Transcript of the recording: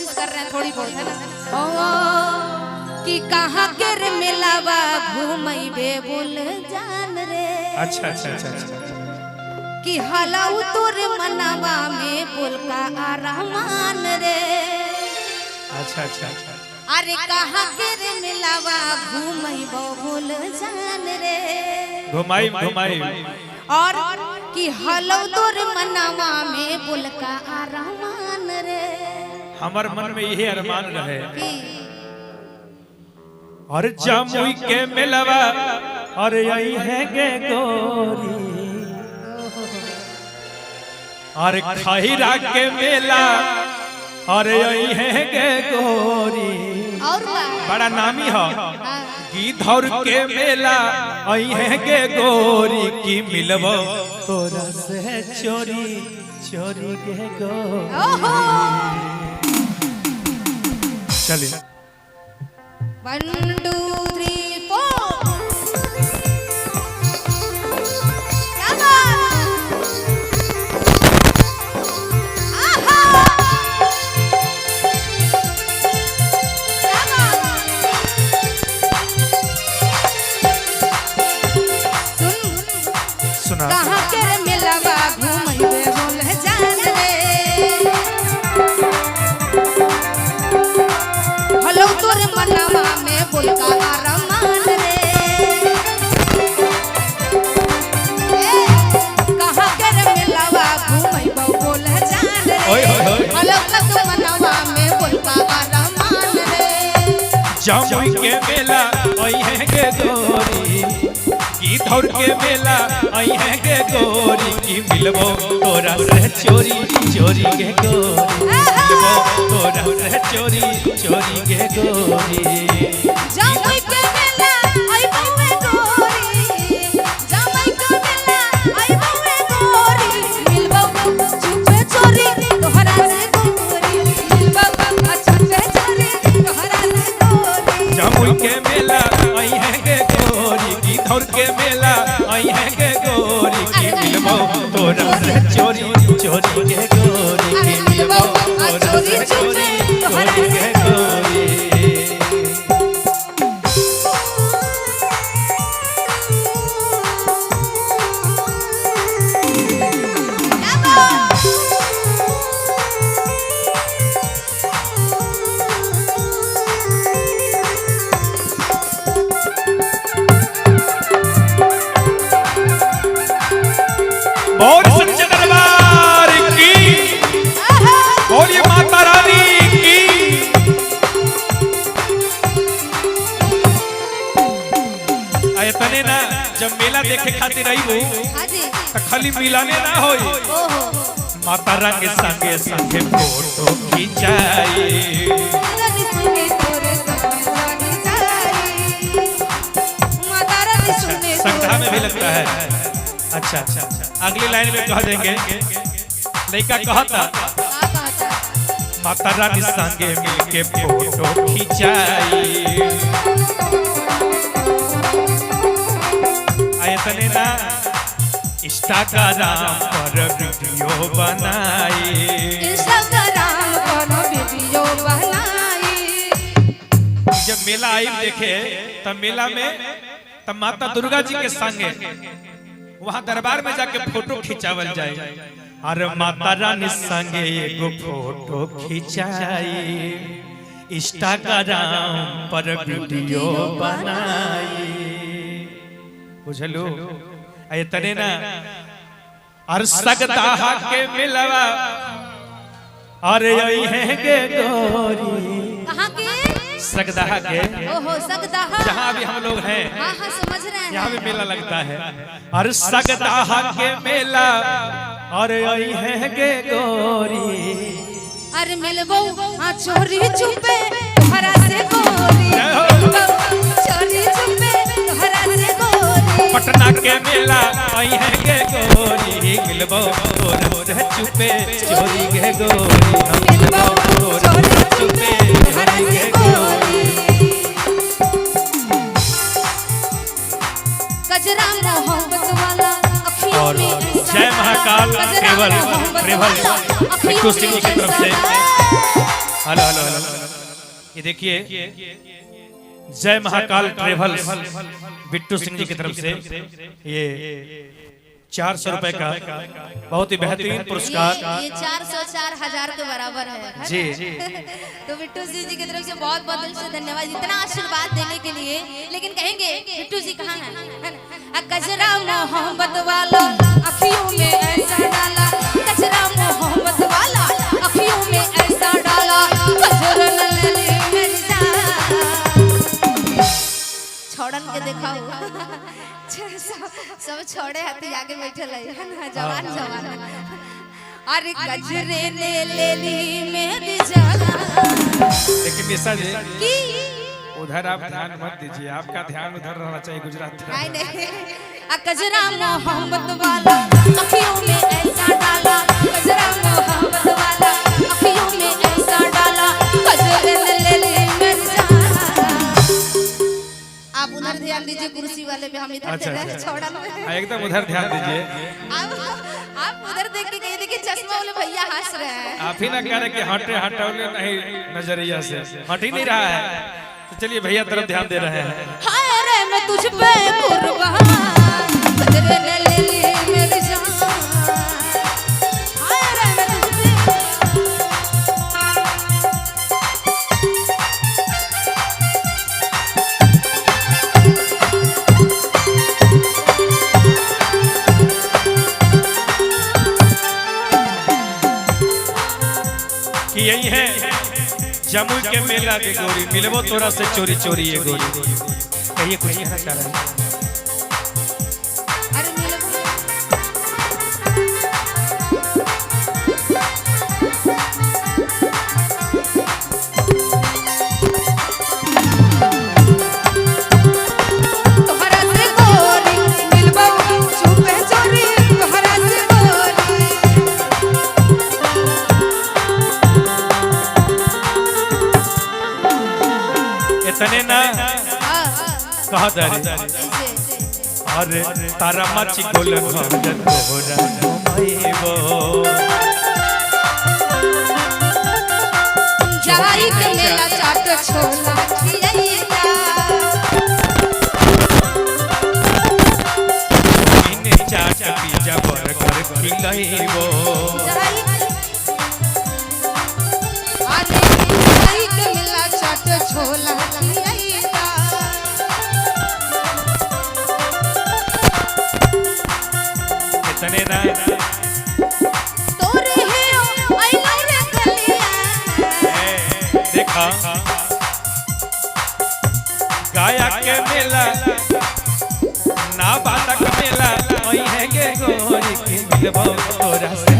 कोशिश कर रहे हैं थोड़ी बहुत है ना। ओ कि कहाँ के रे मिलावा घूमैबे बोल जान रे। अच्छा अच्छा अच्छा अच्छा कि हलाऊ तोर मनावा में बोल का आरामान रे। अच्छा अच्छा अच्छा अरे कहाँ के रे मिलावा घूमैबो बोल जान रे। घुमाई घुमाई और कि हलाऊ तोर मनावा में बोल का आरामान रे। हमार मन में यही अरमान रहे कि और जामुई के मिलवा और यही है गे गोरी और खैरा के मेला और यही है गे गोरी और बड़ा नामी हो गिद्धौर के मेला यही है गे गोरी की मिलबो तोरा से चोरी चोरी गे गोरी। चलिए 1 2 3 4 क्या बात। आहा क्या बात। सुना कहाँ के रे मिलवा घूमैबे बोल जान रे। हलो तोरे मनावा में बोल का आरामान रे। कहाँ के रे मिलवा घूमैबो बोल जान रे। हलो तोरे मनावा में बोल का आरामान रे। जामुई के मेला आई है गे गोरी गिद्धौर के मेला आई है गे गोरी की मिलबो तोरा से चोरी चोरी गे गोरी मिलबो तोरा से चोरी चोरी गे गोरी। जामुई के मेला आई बउए गोरी। जामुई के मेला आई बउए गोरी। मिलबो चुपे चोरी तोहरा से गोरी। मिलबो चुपे चोरी तोहरा से गोरी। जामुई के मेला आई है गे गोरी गिद्धौर के मेला आई है गे गोरी की मिलबो तोरा से चोरी चोरी गे गोरी की मिलबो तोरा से चोरी चोरी गे गोरी। और सच्चे दरबार की बोलिए माता रानी की। तने ना जब मेला देखे खातिर आई वो हाजी तो खाली मिलाने ना होई ओहो माता रानी संगे संगे फोटो खिंचाई। रानी सुने तोरे रानी जाई। माता रानी सुने संध्या में भी लगता है। अच्छा अच्छा अगली लाइन में कह देंगे लड़का कहता माता रानी संगे मिलके फोटो खिंचाई। आयतने ना इंस्टाग्राम पर वीडियो बनाई। इंस्टाग्राम पर वीडियो बनाई। जब मेला आई देखे तब मेला में तब माता दुर्गा जी के संगे वहाँ दरबार में जाके फोटो खिंचावल जाए। अरे माता रानी संगे एगो फोटो खिंचाई इंस्टाग्राम पर वीडियो बनाई। बुझलो अये तने ना अर सगदाहा के मिलवा अरे यही है गे गोरी। कहाँ के सगदाहा के ओहो सगदाहा जहाँ भी हम लोग हैं हाँ हाँ समझ रहे हैं। यहाँ भी मेला लगता है। अरे सगदाहा के मेला अरे यही है गे गोरी। अरे मिलबो हाँ चोरी चुपे तोहरा से गोरी। चोरी चुपे तोहरा से गोरी। पटना के मेला आई है गे गोरी मिलबो तोरा से चुपे चोरी गे गोरी। मिलबो तोरा से चुपे चोरी गे गोरी। गजरा मोहब्बत वाला अखियों और में जय महाकाल ट्रेवल ट्रेवल सिद्धू सिंह की तरफ से हेलो हेलो हेलो, ये देखिए जय महाकाल ट्रेवल्स बिट्टू सिंह जी की तरफ से ये 400 रुपए का बहुत ही बेहतरीन पुरस्कार। ये 404,000 के बराबर है जी तो बिट्टू सिंह जी की तरफ से बहुत बहुत दिल से धन्यवाद इतना आशीर्वाद देने के लिए। लेकिन कहेंगे बिट्टू जी कहाँ हैं? कजरा मोहब्बत वाला अखियों में ऐसा डाला, कजरा मोहब्बत वाला अखियों में ऐसा डाला, कजरा ले ले मेरी जान। छोड़न के देखा हुआ सब छोड़े हाथी आगे बैठे है ना जवान जवान। अरे कजरे ने ले ली मेरी जान। लेकिन निशा जी की उधर आप ध्यान मत दीजिए, आपका ध्यान उधर रहना चाहिए गुजरात। नहीं कजरा मोहब्बत वाला अखियों में ऐसा डाला, कजरा मोहब्बत वाला अखियों में ऐसा डाला, कजरे ने ले ली मेरी जान। आप उधर ध्यान दीजिए कुर्सी वाले पे, हम इधर छोड़ा एकदम उधर ध्यान दीजिए। आप उधर देख के कहिए देखिए चश्मा वाले भैया हंस रहे हैं। आप ही ना कह रहे कि हटे हटौले नहीं नजरिया से हट ही नहीं रहा है। तो चलिए भैया तरफ ध्यान दे रहे हैं। हाय रे मैं तुझ पे कुर्बान, कजरे ने ले ली मेरी जान। हाय रे मैं तुझ पे कि यही है जमुई के मेला के गोरी, मिलबो तोरा से चोरी चोरी ये गोरी। कहिए कुछ कहना चाह रहे हैं? अरे मिलो तोहरा से गोरी मिलबो छुपे चोरी, तोहरा से गोरी। इतने ना कहा जा रही अरे तारा माची गोल भजन तोरा घुमाइबो, जवाई के मेला चाट छोला खियाइया, इने चाट पिज्जा बर्गर खिलाइबो। जवाई के मेला चाट छोला खियाइया। इतने ना तोरे हीरो आई लो रे कलिया। देखा गाया के मेला ना बातक मेला ओई है के गोरी की मिलबो तोरा से